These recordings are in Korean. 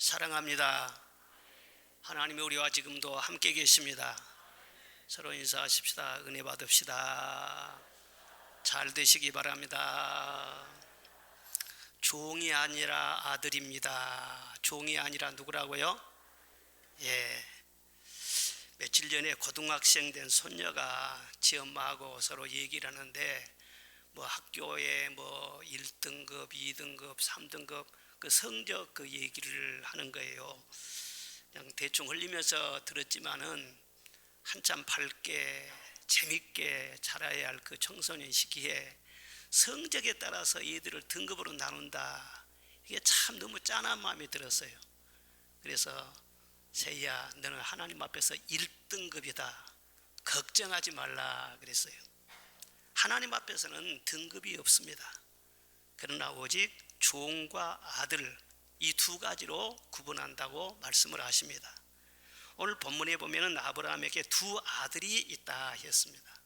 사랑합니다. 하나님이 우리와 지금도 함께 계십니다. 서로 인사하십시다. 은혜 받읍시다. 잘 되시기 바랍니다. 종이 아니라 아들입니다. 종이 아니라 누구라고요? 며칠 전에 고등학생 된 손녀가 지 엄마하고 서로 얘기를 하는데 학교에 1등급, 2등급, 3등급 그 성적 그 얘기를 하는 거예요. 그냥 대충 흘리면서 들었지만은 한참 밝게 재밌게 자라야 할 그 청소년 시기에 성적에 따라서 얘들을 등급으로 나눈다. 이게 참 너무 짠한 마음이 들었어요. 그래서 세희야, 너는 하나님 앞에서 1등급이다. 걱정하지 말라 그랬어요. 하나님 앞에서는 등급이 없습니다. 그러나 오직 종과 아들, 이 두 가지로 구분한다고 말씀을 하십니다. 오늘 본문에 보면은 아브라함에게 두 아들이 있다 했습니다.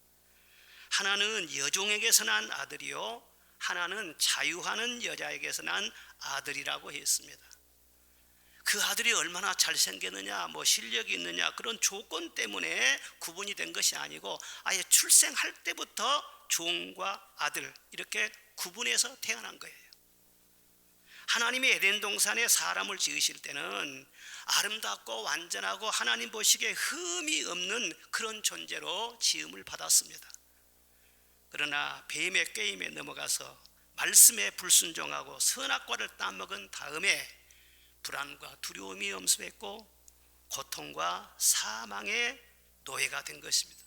하나는 여종에게서 난 아들이요, 하나는 자유하는 여자에게서 난 아들이라고 했습니다. 그 아들이 얼마나 잘생겼느냐, 실력이 있느냐, 그런 조건 때문에 구분이 된 것이 아니고 아예 출생할 때부터 종과 아들 이렇게 구분해서 태어난 거예요. 하나님이 에덴 동산에 사람을 지으실 때는 아름답고 완전하고 하나님 보시기에 흠이 없는 그런 존재로 지음을 받았습니다. 그러나 뱀의 꾀임에 넘어가서 말씀에 불순종하고 선악과를 따먹은 다음에 불안과 두려움이 엄습했고 고통과 사망의 노예가 된 것입니다.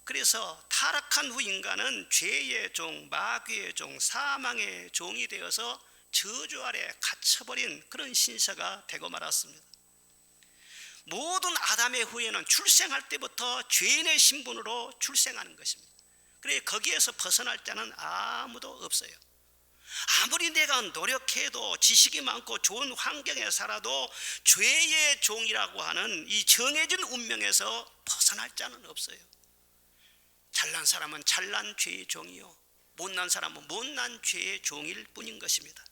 그래서 타락한 후 인간은 죄의 종, 마귀의 종, 사망의 종이 되어서 저주 아래 갇혀버린 그런 신세가 되고 말았습니다. 모든 아담의 후예는 출생할 때부터 죄인의 신분으로 출생하는 것입니다. 그래서 거기에서 벗어날 자는 아무도 없어요. 아무리 내가 노력해도 지식이 많고 좋은 환경에 살아도 죄의 종이라고 하는 이 정해진 운명에서 벗어날 자는 없어요. 잘난 사람은 잘난 죄의 종이요, 못난 사람은 못난 죄의 종일 뿐인 것입니다.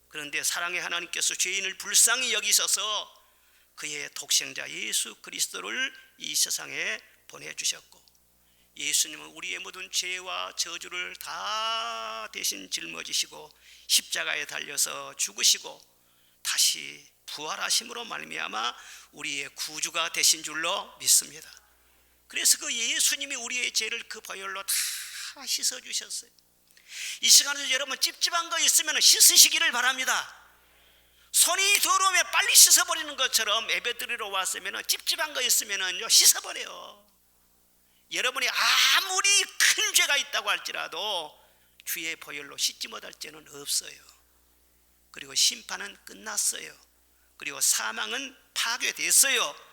그런데 사랑의 하나님께서 죄인을 불쌍히 여기셔서 그의 독생자 예수 그리스도를 이 세상에 보내주셨고, 예수님은 우리의 모든 죄와 저주를 다 대신 짊어지시고 십자가에 달려서 죽으시고 다시 부활하심으로 말미암아 우리의 구주가 되신 줄로 믿습니다. 그래서 그 예수님이 우리의 죄를 그 보혈로 다 씻어주셨어요. 이 시간에도 여러분 찝찝한 거 있으면 씻으시기를 바랍니다. 손이 더러우면 빨리 씻어버리는 것처럼 예배드리러 왔으면 찝찝한 거 있으면 씻어버려요. 여러분이 아무리 큰 죄가 있다고 할지라도 주의 보혈로 씻지 못할 죄는 없어요. 그리고 심판은 끝났어요. 그리고 사망은 파괴됐어요.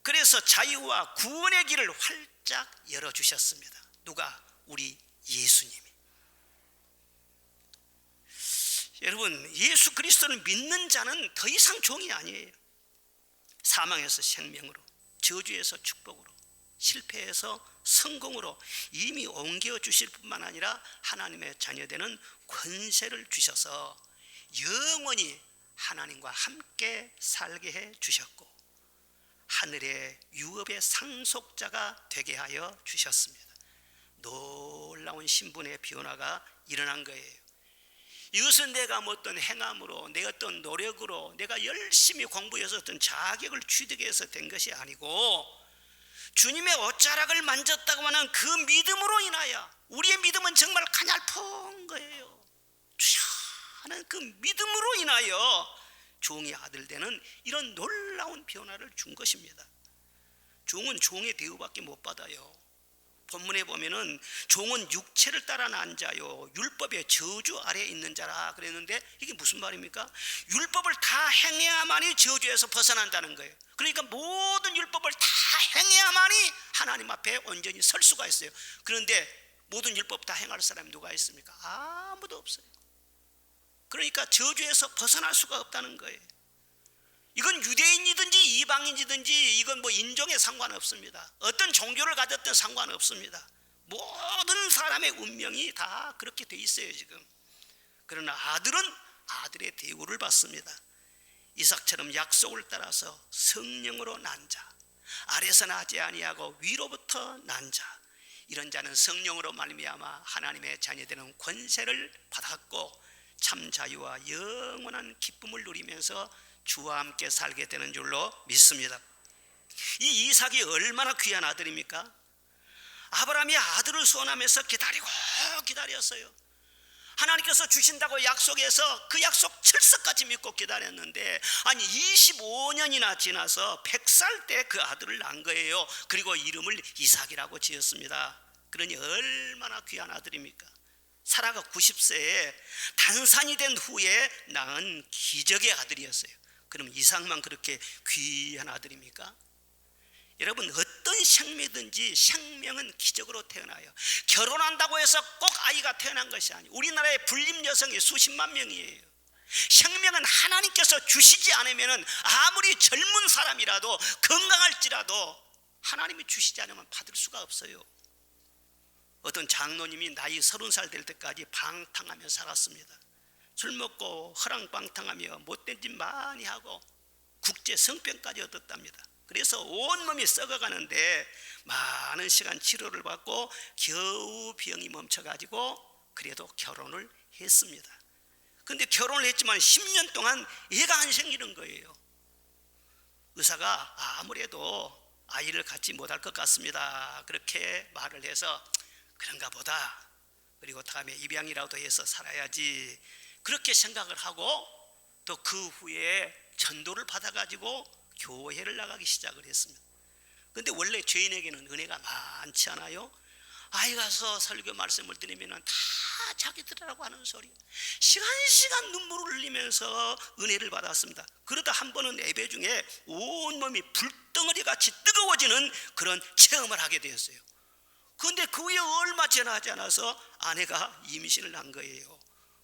그래서 자유와 구원의 길을 활짝 열어주셨습니다. 누가? 우리 예수님이. 여러분, 예수 그리스도를 믿는 자는 더 이상 종이 아니에요. 사망에서 생명으로, 저주에서 축복으로, 실패에서 성공으로 이미 옮겨주실 뿐만 아니라 하나님의 자녀되는 권세를 주셔서 영원히 하나님과 함께 살게 해 주셨고 하늘의 유업의 상속자가 되게 하여 주셨습니다. 놀라운 신분의 변화가 일어난 거예요. 이것은 내가 어떤 행함으로, 내 어떤 노력으로, 내가 열심히 공부해서 어떤 자격을 취득해서 된 것이 아니고 주님의 옷자락을 만졌다고 하는 그 믿음으로 인하여, 우리의 믿음은 정말 가냘픈 거예요. 주여 하는 그 믿음으로 인하여 종이 아들 되는 이런 놀라운 변화를 준 것입니다. 종은 종의 대우밖에 못 받아요. 본문에 보면은 종은 육체를 따라 난 자요, 율법의 저주 아래에 있는 자라 그랬는데 이게 무슨 말입니까? 율법을 다 행해야만이 저주에서 벗어난다는 거예요. 그러니까 모든 율법을 다 행해야만이 하나님 앞에 온전히 설 수가 있어요. 그런데 모든 율법 다 행할 사람이 누가 있습니까? 아무도 없어요. 그러니까 저주에서 벗어날 수가 없다는 거예요. 이건 유대인이든지 이방인이든지 이건 인종에 상관없습니다. 어떤 종교를 가졌든 상관없습니다. 모든 사람의 운명이 다 그렇게 돼 있어요 지금. 그러나 아들은 아들의 대우를 받습니다. 이삭처럼 약속을 따라서 성령으로 난 자, 아래서 나지 아니하고 위로부터 난 자, 이런 자는 성령으로 말미암아 하나님의 자녀되는 권세를 받았고 참 자유와 영원한 기쁨을 누리면서 주와 함께 살게 되는 줄로 믿습니다. 이 이삭이 얼마나 귀한 아들입니까? 아브라함이 아들을 소원하면서 기다렸어요. 하나님께서 주신다고 약속해서 그 약속 철석같이 믿고 기다렸는데, 아니 25년이나 지나서 100살 때 그 아들을 낳은 거예요. 그리고 이름을 이삭이라고 지었습니다. 그러니 얼마나 귀한 아들입니까? 사라가 90세에 단산이 된 후에 낳은 기적의 아들이었어요. 그럼 이삭만 그렇게 귀한 아들입니까? 여러분, 어떤 생명이든지 생명은 기적으로 태어나요. 결혼한다고 해서 꼭 아이가 태어난 것이 아니에요. 우리나라의 불림 여성이 수십만 명이에요. 생명은 하나님께서 주시지 않으면 아무리 젊은 사람이라도 건강할지라도 하나님이 주시지 않으면 받을 수가 없어요. 어떤 장로님이 나이 30살 될 때까지 방탕하며 살았습니다. 술 먹고 허랑방탕하며 못된 짓 많이 하고 국제 성병까지 얻었답니다. 그래서 온몸이 썩어가는데 많은 시간 치료를 받고 겨우 병이 멈춰가지고 그래도 결혼을 했습니다. 그런데 결혼을 했지만 10년 동안 애가 안 생기는 거예요. 의사가 아무래도 아이를 갖지 못할 것 같습니다, 그렇게 말을 해서 그런가 보다, 그리고 다음에 입양이라도 해서 살아야지, 그렇게 생각을 하고 또 그 후에 전도를 받아가지고 교회를 나가기 시작을 했습니다. 그런데 원래 죄인에게는 은혜가 많지 않아요? 아이 가서 설교 말씀을 드리면 다 자기들이라고 하는 소리, 시간 눈물을 흘리면서 은혜를 받았습니다. 그러다 한 번은 예배 중에 온몸이 불덩어리 같이 뜨거워지는 그런 체험을 하게 되었어요. 그런데 그 후에 얼마 지나지 않아서 아내가 임신을 한 거예요.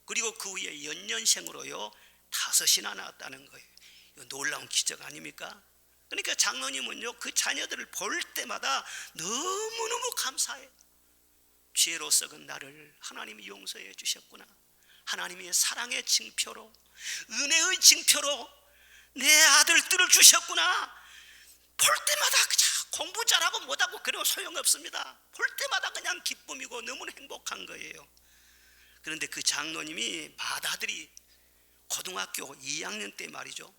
그리고 그 후에 연년생으로요 5이나 낳았다는 거예요. 이거 놀라운 기적 아닙니까? 그러니까 장로님은요 그 자녀들을 볼 때마다 너무너무 감사해요. 죄로 썩은 나를 하나님이 용서해 주셨구나, 하나님의 사랑의 징표로, 은혜의 징표로 내 아들들을 주셨구나. 볼 때마다 공부 잘하고 못하고 그래도 소용없습니다. 볼 때마다 그냥 기쁨이고 너무나 행복한 거예요. 그런데 그 장로님이 맏아들이 고등학교 2학년 때 말이죠,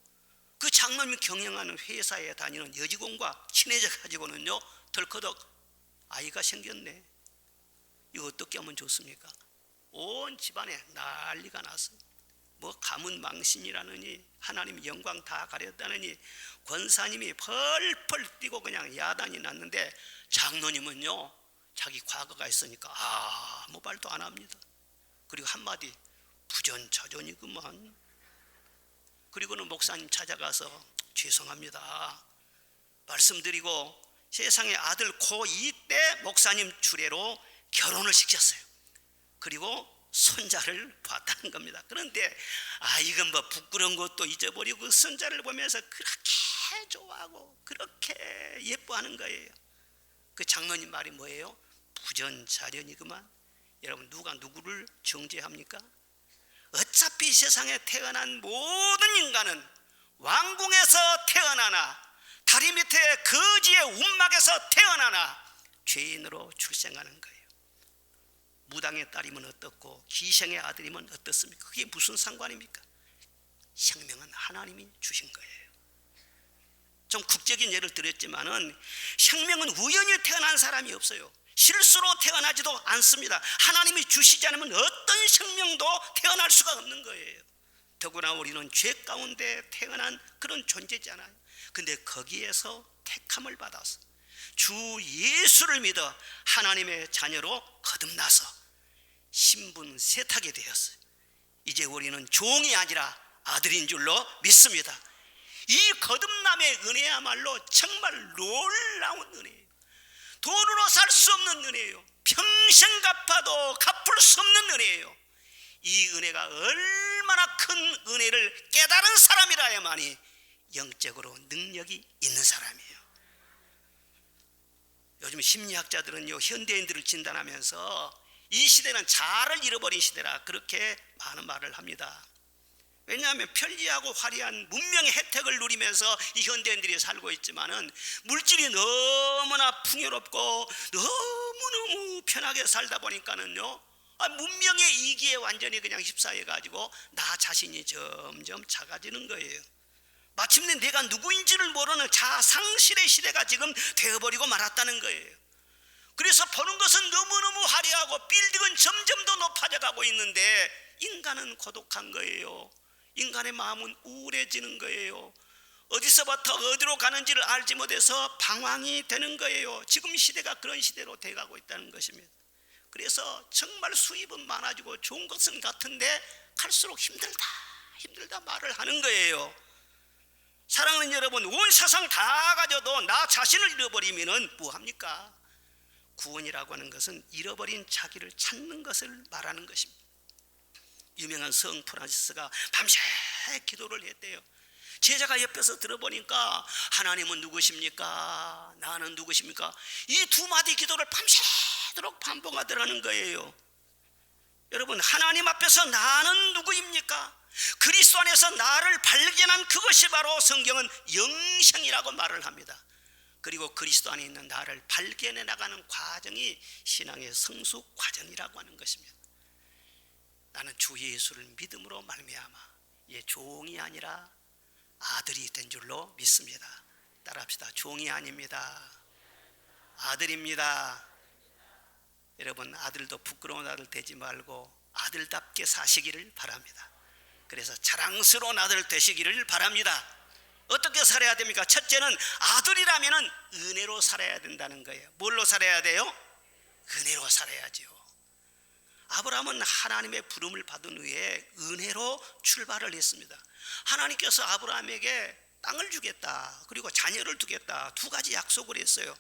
그 장로님이 경영하는 회사에 다니는 여직원과 친해져 가지고는요 덜커덕 아이가 생겼네. 이거 어떻게 하면 좋습니까? 온 집안에 난리가 났어. 뭐 가문 망신이라느니 하나님 영광 다 가렸다느니 권사님이 펄펄 뛰고 그냥 야단이 났는데, 장로님은요 자기 과거가 있으니까 아무 말도 안 합니다. 그리고 한마디 부전자전이구만. 그리고는 목사님 찾아가서 죄송합니다 말씀드리고 세상에 아들 고2 때 목사님 주례로 결혼을 시켰어요. 그리고 손자를 봤다는 겁니다. 그런데 이건 뭐 부끄러운 것도 잊어버리고 손자를 보면서 그렇게 좋아하고 그렇게 예뻐하는 거예요. 그 장로님 말이 뭐예요? 부전자련이구만. 여러분, 누가 누구를 정죄합니까? 어차피 세상에 태어난 모든 인간은 왕궁에서 태어나나 다리 밑에 거지의 움막에서 태어나나 죄인으로 출생하는 거예요. 무당의 딸이면 어떻고 기생의 아들이면 어떻습니까? 그게 무슨 상관입니까? 생명은 하나님이 주신 거예요. 좀 국적인 예를 들었지만은 생명은 우연히 태어난 사람이 없어요. 실수로 태어나지도 않습니다. 하나님이 주시지 않으면 어떤 생명도 태어날 수가 없는 거예요. 더구나 우리는 죄 가운데 태어난 그런 존재잖아요. 근데 거기에서 택함을 받아서 주 예수를 믿어 하나님의 자녀로 거듭나서 신분 세탁이 되었어요. 이제 우리는 종이 아니라 아들인 줄로 믿습니다. 이 거듭남의 은혜야말로 정말 놀라운 은혜예요. 돈으로 살 수 없는 은혜예요. 평생 갚아도 갚을 수 없는 은혜예요. 이 은혜가 얼마나 큰 은혜를 깨달은 사람이라야만이 영적으로 능력이 있는 사람이에요. 요즘 심리학자들은요 현대인들을 진단하면서 이 시대는 자아를 잃어버린 시대라 그렇게 많은 말을 합니다. 왜냐하면 편리하고 화려한 문명의 혜택을 누리면서 이 현대인들이 살고 있지만은 물질이 너무나 풍요롭고 너무너무 편하게 살다 보니까는요, 문명의 이기에 완전히 그냥 휩싸여 가지고 나 자신이 점점 작아지는 거예요. 마침내 내가 누구인지를 모르는 자상실의 시대가 지금 되어버리고 말았다는 거예요. 그래서 보는 것은 너무너무 화려하고 빌딩은 점점 더 높아져 가고 있는데 인간은 고독한 거예요. 인간의 마음은 우울해지는 거예요. 어디서부터 어디로 가는지를 알지 못해서 방황이 되는 거예요. 지금 시대가 그런 시대로 돼가고 있다는 것입니다. 그래서 정말 수입은 많아지고 좋은 것은 같은데 갈수록 힘들다 말을 하는 거예요. 사랑하는 여러분, 온 세상 다 가져도 나 자신을 잃어버리면 뭐합니까? 구원이라고 하는 것은 잃어버린 자기를 찾는 것을 말하는 것입니다. 유명한 성 프란시스가 밤새 기도를 했대요. 제자가 옆에서 들어보니까 하나님은 누구십니까? 나는 누구십니까? 이 두 마디 기도를 밤새도록 반복하더라는 거예요. 여러분, 하나님 앞에서 나는 누구입니까? 그리스도 안에서 나를 발견한 그것이 바로 성경은 영생이라고 말을 합니다. 그리고 그리스도 안에 있는 나를 발견해 나가는 과정이 신앙의 성숙 과정이라고 하는 것입니다. 나는 주 예수를 믿음으로 말미암아 종이 아니라 아들이 된 줄로 믿습니다. 따라합시다. 종이 아닙니다. 아들입니다. 여러분, 아들도 부끄러운 아들 되지 말고 아들답게 사시기를 바랍니다. 그래서 자랑스러운 아들 되시기를 바랍니다. 어떻게 살아야 됩니까? 첫째는 아들이라면 은혜로 살아야 된다는 거예요. 뭘로 살아야 돼요? 은혜로 살아야죠. 아브라함은 하나님의 부름을 받은 후에 은혜로 출발을 했습니다. 하나님께서 아브라함에게 땅을 주겠다, 그리고 자녀를 두겠다, 두 가지 약속을 했어요.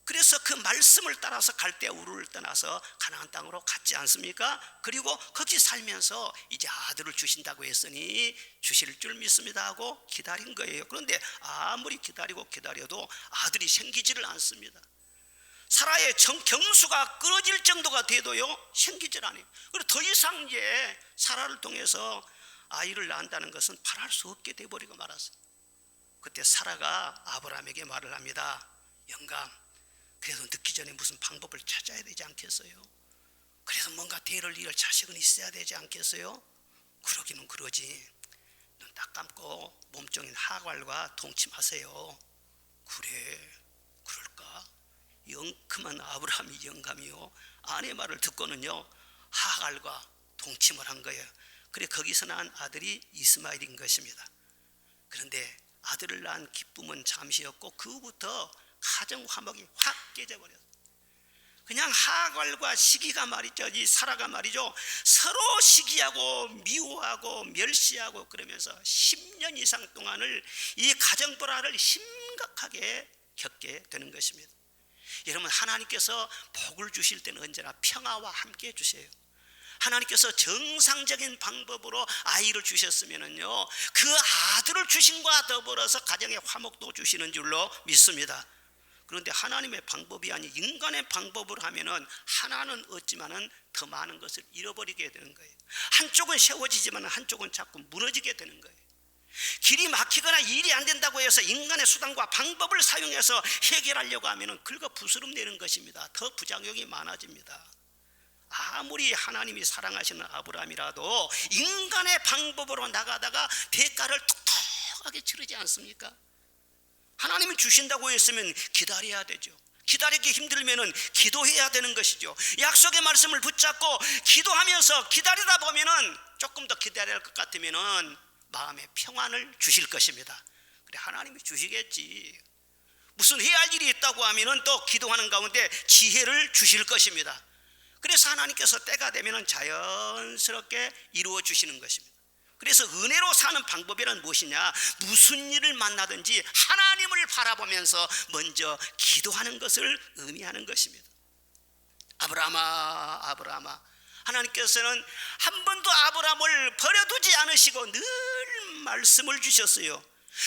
그래서 그 말씀을 따라서 갈대 우르를 떠나서 가나안 땅으로 갔지 않습니까? 그리고 거기 살면서 이제 아들을 주신다고 했으니 주실 줄 믿습니다 하고 기다린 거예요. 그런데 아무리 기다려도 아들이 생기지를 않습니다. 사라의 경수가 끊어질 정도가 돼도요, 생기질 않아요. 그리고 더 이상 이제 사라를 통해서 아이를 낳는다는 것은 바랄 수 없게 돼버리고 말았어요. 그때 사라가 아브라함에게 말을 합니다. 영감, 그래도 늦기 전에 무슨 방법을 찾아야 되지 않겠어요? 그래서 뭔가 대를 이을 자식은 있어야 되지 않겠어요? 그러기는 그러지. 눈 딱 감고 몸종인 하갈과 동침하세요. 그래, 그럴까? 영큼한 아브라함이 영감이요, 아내 말을 듣고는요 하갈과 동침을 한 거예요. 그래 거기서 난 아들이 이스마엘인 것입니다. 그런데 아들을 낳은 기쁨은 잠시였고 그 후부터 가정 화목이 확 깨져버렸어요. 그냥 하갈과 시기가 말이죠, 이 사라가 말이죠, 서로 시기하고 미워하고 멸시하고 그러면서 10년 이상 동안을 이 가정 불화를 심각하게 겪게 되는 것입니다. 여러분, 하나님께서 복을 주실 때는 언제나 평화와 함께 주세요. 하나님께서 정상적인 방법으로 아이를 주셨으면요, 그 아들을 주신과 더불어서 가정의 화목도 주시는 줄로 믿습니다. 그런데 하나님의 방법이 아닌 인간의 방법으로 하면은 하나는 얻지만은 더 많은 것을 잃어버리게 되는 거예요. 한쪽은 세워지지만 한쪽은 자꾸 무너지게 되는 거예요. 길이 막히거나 일이 안 된다고 해서 인간의 수단과 방법을 사용해서 해결하려고 하면은 긁어 부스럼내는 것입니다. 더 부작용이 많아집니다. 아무리 하나님이 사랑하시는 아브라함이라도 인간의 방법으로 나가다가 대가를 톡톡하게 치르지 않습니까? 하나님이 주신다고 했으면 기다려야 되죠. 기다리기 힘들면은 기도해야 되는 것이죠. 약속의 말씀을 붙잡고 기도하면서 기다리다 보면은 조금 더 기다려야 할 것 같으면은 마음의 평안을 주실 것입니다. 그래, 하나님이 주시겠지. 무슨 해야 할 일이 있다고 하면은 또 기도하는 가운데 지혜를 주실 것입니다. 그래서 하나님께서 때가 되면은 자연스럽게 이루어 주시는 것입니다. 그래서 은혜로 사는 방법이란 무엇이냐? 무슨 일을 만나든지 하나님을 바라보면서 먼저 기도하는 것을 의미하는 것입니다. 아브라함아, 아브라함아, 하나님께서는 한 번도 아브라함을 버려두지 않으시고 늘 말씀을 주셨어요.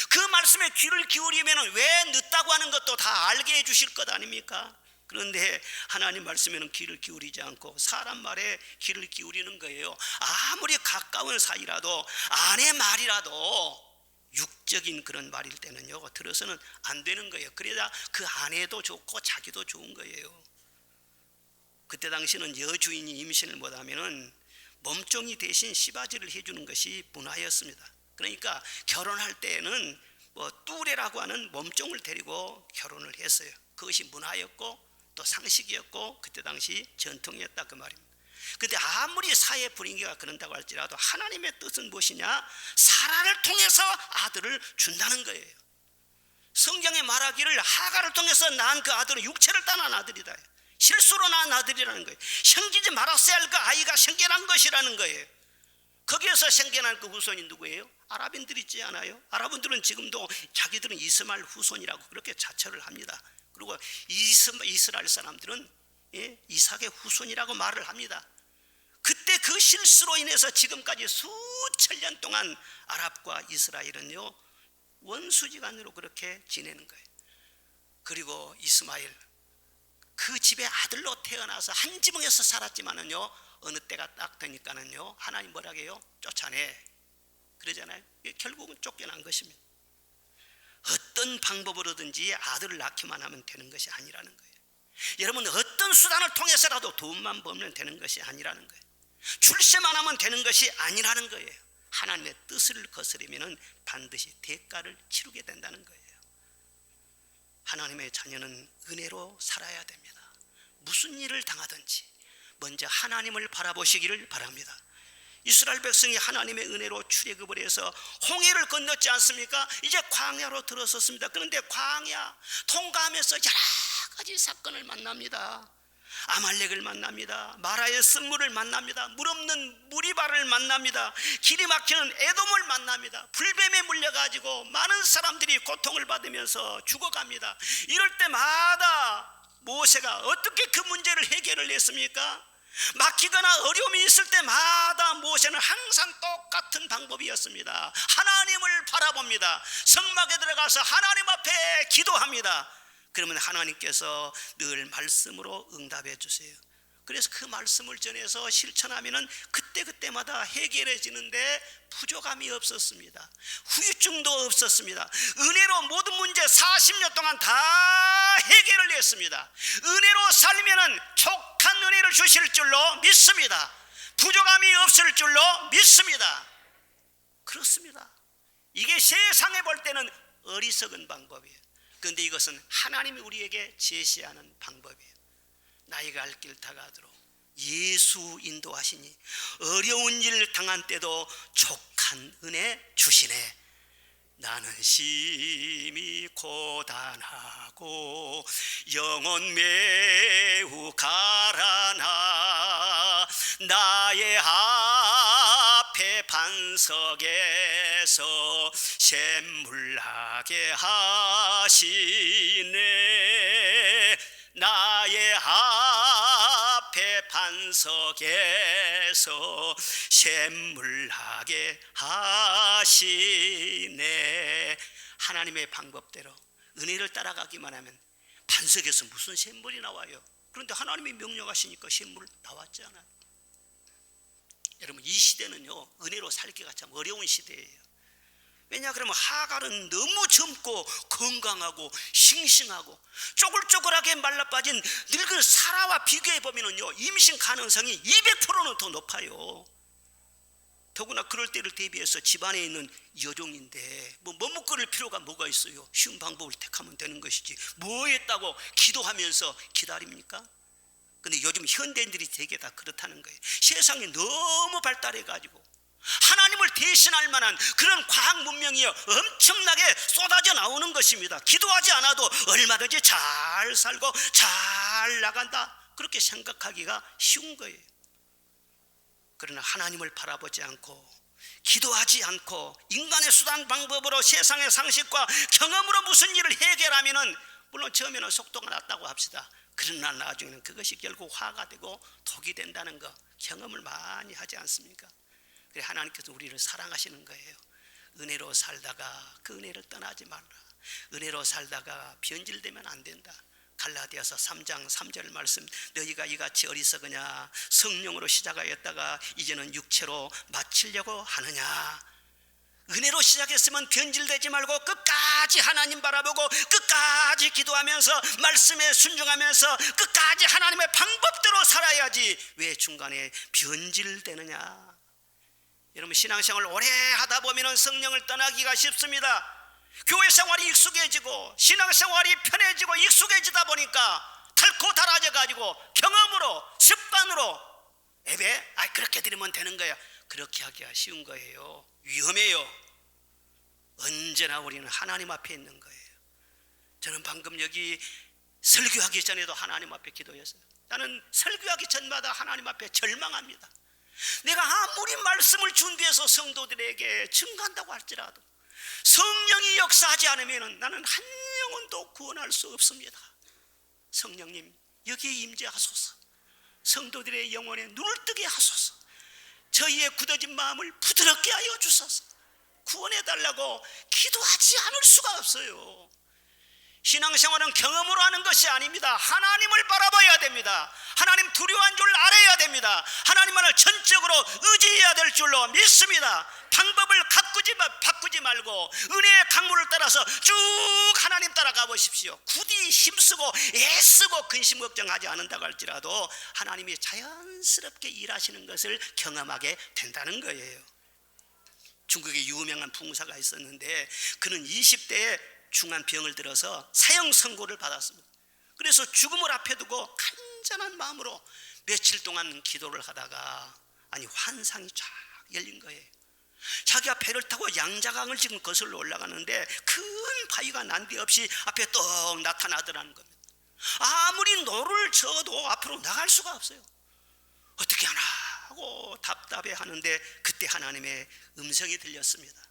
그 말씀에 귀를 기울이면 왜 늦다고 하는 것도 다 알게 해주실 것 아닙니까? 그런데 하나님 말씀에는 귀를 기울이지 않고 사람 말에 귀를 기울이는 거예요. 아무리 가까운 사이라도 아내 말이라도 육적인 그런 말일 때는요 들어서는 안 되는 거예요. 그래야 그 아내도 좋고 자기도 좋은 거예요. 그때 당시는 여주인이 임신을 못하면은 몸종이 대신 시바지를 해주는 것이 문화였습니다. 그러니까 결혼할 때에는 뚜레라고 하는 몸종을 데리고 결혼을 했어요. 그것이 문화였고 또 상식이었고 그때 당시 전통이었다 그 말입니다. 그런데 아무리 사회 분위기가 그런다고 할지라도 하나님의 뜻은 무엇이냐? 사라를 통해서 아들을 준다는 거예요. 성경에 말하기를 하가를 통해서 낳은 그 아들은 육체를 따난 아들이다. 실수로 낳은 아들이라는 거예요. 생기지 말았어야 할 그 아이가 생겨난 것이라는 거예요. 거기에서 생겨난 그 후손이 누구예요? 아랍인들 있지 않아요? 아랍인들은 지금도 자기들은 이스마엘 후손이라고 그렇게 자처를 합니다. 그리고 이스라엘 사람들은 이삭의 후손이라고 말을 합니다. 그때 그 실수로 인해서 지금까지 수천 년 동안 아랍과 이스라엘은요 원수지간으로 그렇게 지내는 거예요. 그리고 이스마엘 그 집에 아들로 태어나서 한 지붕에서 살았지만은요 어느 때가 딱 되니까는요 하나님 뭐라고 해요? 쫓아내 그러잖아요. 결국은 쫓겨난 것입니다. 어떤 방법으로든지 아들을 낳기만 하면 되는 것이 아니라는 거예요. 여러분 어떤 수단을 통해서라도 돈만 벌면 되는 것이 아니라는 거예요. 출세만 하면 되는 것이 아니라는 거예요. 하나님의 뜻을 거스르면 반드시 대가를 치르게 된다는 거예요. 하나님의 자녀는 은혜로 살아야 됩니다. 무슨 일을 당하든지 먼저 하나님을 바라보시기를 바랍니다. 이스라엘 백성이 하나님의 은혜로 출애굽을 해서 홍해를 건넜지 않습니까? 이제 광야로 들어섰습니다. 그런데 광야 통과하면서 여러 가지 사건을 만납니다. 아말렉을 만납니다. 마라의 쓴물을 만납니다. 물 없는 무리바를 만납니다. 길이 막히는 에돔을 만납니다. 불뱀에 물려가지고 많은 사람들이 고통을 받으면서 죽어갑니다. 이럴 때마다 모세가 어떻게 그 문제를 해결을 했습니까? 막히거나 어려움이 있을 때마다 모세는 항상 똑같은 방법이었습니다. 하나님을 바라봅니다. 성막에 들어가서 하나님 앞에 기도합니다. 그러면 하나님께서 늘 말씀으로 응답해 주세요. 그래서 그 말씀을 전해서 실천하면은 그때마다 해결해지는데 부족함이 없었습니다. 후유증도 없었습니다. 은혜로 모든 문제 40년 동안 다 해결을 했습니다. 은혜로 살면은 족한 은혜를 주실 줄로 믿습니다. 부족함이 없을 줄로 믿습니다. 그렇습니다. 이게 세상에 볼 때는 어리석은 방법이에요. 그런데 이것은 하나님이 우리에게 제시하는 방법이에요. 나이가 갈 길 다가도록 예수 인도하시니 어려운 일 당한 때도 족한 은혜 주시네. 나는 심히 고단하고 영혼 매우 가라나 나의 앞에 반석에서 샘물나게 하시네. 나의 앞에 반석에서 샘물나게 하시네. 하나님의 방법대로 은혜를 따라가기만 하면 반석에서 무슨 샘물이 나와요? 그런데 하나님이 명령하시니까 샘물 나왔잖아요. 여러분 이 시대는요 은혜로 살기가 참 어려운 시대예요. 왜냐 그러면 하갈은 너무 젊고 건강하고 싱싱하고 쪼글쪼글하게 말라빠진 늙은 사라와 비교해 보면은요 임신 가능성이 200%는 더 높아요. 더구나 그럴 때를 대비해서 집안에 있는 여종인데 뭐 머뭇거릴 필요가 뭐가 있어요? 쉬운 방법을 택하면 되는 것이지 뭐 했다고 기도하면서 기다립니까? 근데 요즘 현대인들이 되게 다 그렇다는 거예요. 세상이 너무 발달해가지고 하나님을 대신할 만한 그런 과학 문명이 엄청나게 쏟아져 나오는 것입니다. 기도하지 않아도 얼마든지 잘 살고 잘 나간다 그렇게 생각하기가 쉬운 거예요. 그러나 하나님을 바라보지 않고 기도하지 않고 인간의 수단 방법으로 세상의 상식과 경험으로 무슨 일을 해결하면은 물론 처음에는 속도가 났다고 합시다. 그러나 나중에는 그것이 결국 화가 되고 독이 된다는 거 경험을 많이 하지 않습니까? 하나님께서 우리를 사랑하시는 거예요. 은혜로 살다가 그 은혜를 떠나지 말라. 은혜로 살다가 변질되면 안 된다. 갈라디아서 3장 3절 말씀, 너희가 이같이 어리석으냐, 성령으로 시작하였다가 이제는 육체로 마치려고 하느냐. 은혜로 시작했으면 변질되지 말고 끝까지 하나님 바라보고 끝까지 기도하면서 말씀에 순종하면서 끝까지 하나님의 방법대로 살아야지 왜 중간에 변질되느냐. 여러분, 신앙생활 오래 하다 보면 성령을 떠나기가 쉽습니다. 교회 생활이 익숙해지고 신앙생활이 편해지고 익숙해지다 보니까 닳고 닳아져 가지고 경험으로 습관으로 예배 그렇게 드리면 되는 거야. 그렇게 하기가 쉬운 거예요. 위험해요. 언제나 우리는 하나님 앞에 있는 거예요. 저는 방금 여기 설교하기 전에도 하나님 앞에 기도했어요. 나는 설교하기 전마다 하나님 앞에 절망합니다. 내가 아무리 말씀을 준비해서 성도들에게 증거한다고 할지라도 성령이 역사하지 않으면 나는 한 영혼도 구원할 수 없습니다. 성령님, 여기에 임재하소서. 성도들의 영혼에 눈을 뜨게 하소서. 저희의 굳어진 마음을 부드럽게 하여 주소서. 구원해달라고 기도하지 않을 수가 없어요. 신앙생활은 경험으로 하는 것이 아닙니다. 하나님을 바라봐야 됩니다. 하나님 두려워한 줄 알아야 됩니다. 하나님만을 전적으로 의지해야 될 줄로 믿습니다. 방법을 바꾸지 말고 은혜의 강물을 따라서 쭉 하나님 따라가 보십시오. 굳이 힘쓰고 애쓰고 근심 걱정하지 않는다고 할지라도 하나님이 자연스럽게 일하시는 것을 경험하게 된다는 거예요. 중국에 유명한 부흥사가 있었는데 그는 20대에 중한 병을 들어서 사형 선고를 받았습니다. 그래서 죽음을 앞에 두고 간절한 마음으로 며칠 동안 기도를 하다가 환상이 쫙 열린 거예요. 자기가 배를 타고 양자강을 지금 거슬러 올라가는데 큰 바위가 난데없이 앞에 떡 나타나더라는 겁니다. 아무리 노를 저어도 앞으로 나갈 수가 없어요. 어떻게 하나 하고 답답해 하는데 그때 하나님의 음성이 들렸습니다.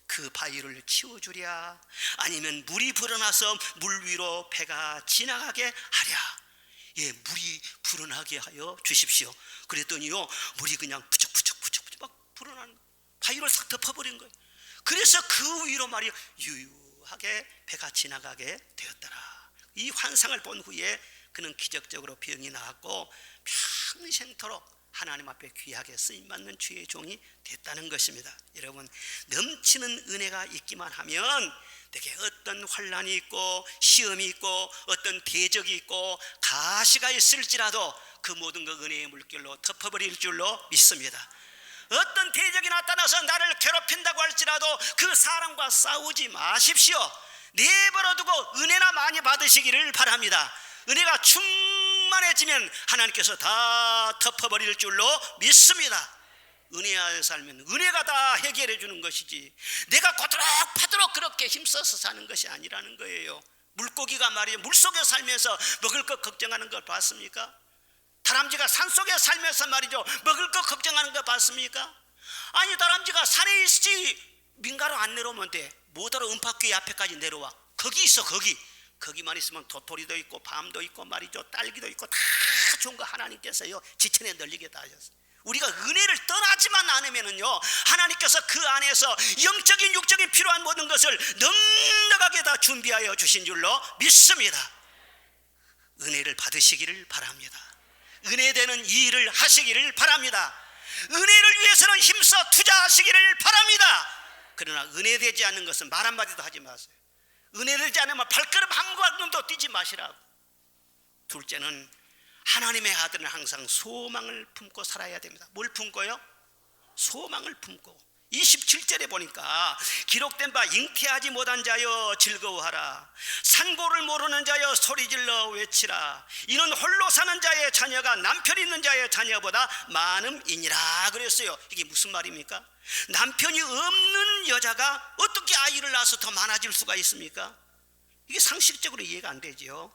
그 바위를 치워주랴, 아니면 물이 불어나서 물 위로 배가 지나가게 하랴. 예, 물이 불어나게 하여 주십시오. 그랬더니요, 물이 그냥 부쩍부쩍 막 불어나는 거예요. 바위를 싹 덮어버린 거예요. 그래서 그 위로 말이 유유하게 배가 지나가게 되었더라. 이 환상을 본 후에 그는 기적적으로 병이 나았고 평생토록 하나님 앞에 귀하게 쓰임받는 주의 종이 됐다는 것입니다. 여러분, 넘치는 은혜가 있기만 하면 내게 어떤 환난이 있고 시험이 있고 어떤 대적이 있고 가시가 있을지라도 그 모든 것 은혜의 물결로 덮어버릴 줄로 믿습니다. 어떤 대적이 나타나서 나를 괴롭힌다고 할지라도 그 사람과 싸우지 마십시오. 내버려두고 은혜나 많이 받으시기를 바랍니다. 은혜가 충만해지면 하나님께서 다 덮어버릴 줄로 믿습니다. 은혜 안에 살면 은혜가 다 해결해 주는 것이지 내가 고도록 그렇게 힘써서 사는 것이 아니라는 거예요. 물고기가 말이에요, 물속에 살면서 먹을 것 걱정하는 걸 봤습니까? 다람쥐가 산속에 살면서 말이죠, 먹을 것 걱정하는 거 봤습니까? 다람쥐가 산에 있지 민가로 안 내려오면 돼. 뭐더러 은파귀 앞에까지 내려와. 거기 있어. 거기만 있으면 도토리도 있고 밤도 있고 말이죠, 딸기도 있고 다 좋은 거 하나님께서요 지천에 널리게 다 하셨어요. 우리가 은혜를 떠나지만 않으면은요 하나님께서 그 안에서 영적인 육적인 필요한 모든 것을 넉넉하게 다 준비하여 주신 줄로 믿습니다. 은혜를 받으시기를 바랍니다. 은혜되는 이 일을 하시기를 바랍니다. 은혜를 위해서는 힘써 투자하시기를 바랍니다. 그러나 은혜되지 않는 것은 말 한마디도 하지 마세요. 은혜되지 않으면 발걸음 한 걸음도 뛰지 마시라고. 둘째는 하나님의 아들은 항상 소망을 품고 살아야 됩니다. 뭘 품고요? 소망을 품고. 27절에 보니까 기록된 바 잉태하지 못한 자여 즐거워하라, 산고를 모르는 자여 소리질러 외치라, 이는 홀로 사는 자의 자녀가 남편 있는 자의 자녀보다 많음이니라 그랬어요. 이게 무슨 말입니까? 남편이 없는 여자가 어떻게 아이를 낳아서 더 많아질 수가 있습니까? 이게 상식적으로 이해가 안 되죠.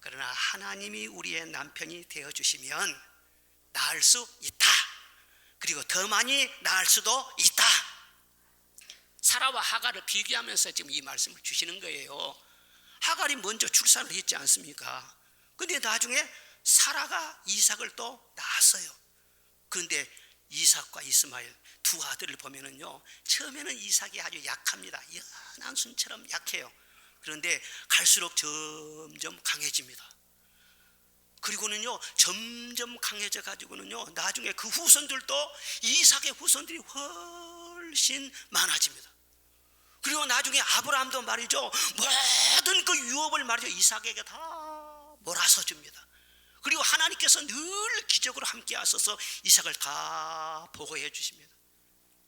그러나 하나님이 우리의 남편이 되어주시면 낳을 수 있다. 그리고 더 많이 낳을 수도 있다. 사라와 하갈을 비교하면서 지금 이 말씀을 주시는 거예요. 하갈이 먼저 출산을 했지 않습니까? 근데 나중에 사라가 이삭을 또 낳았어요. 그런데 이삭과 이스마엘 두 아들을 보면은요, 처음에는 이삭이 아주 약합니다. 연한 순처럼 약해요. 그런데 갈수록 점점 강해집니다. 그리고는요 점점 강해져 가지고는요 나중에 그 후손들도 이삭의 후손들이 훨씬 많아집니다. 그리고 나중에 아브라함도 말이죠 모든 그 유업을 말이죠 이삭에게 다 몰아서 줍니다. 그리고 하나님께서 늘 기적으로 함께 하셔서 이삭을 다 보호해 주십니다.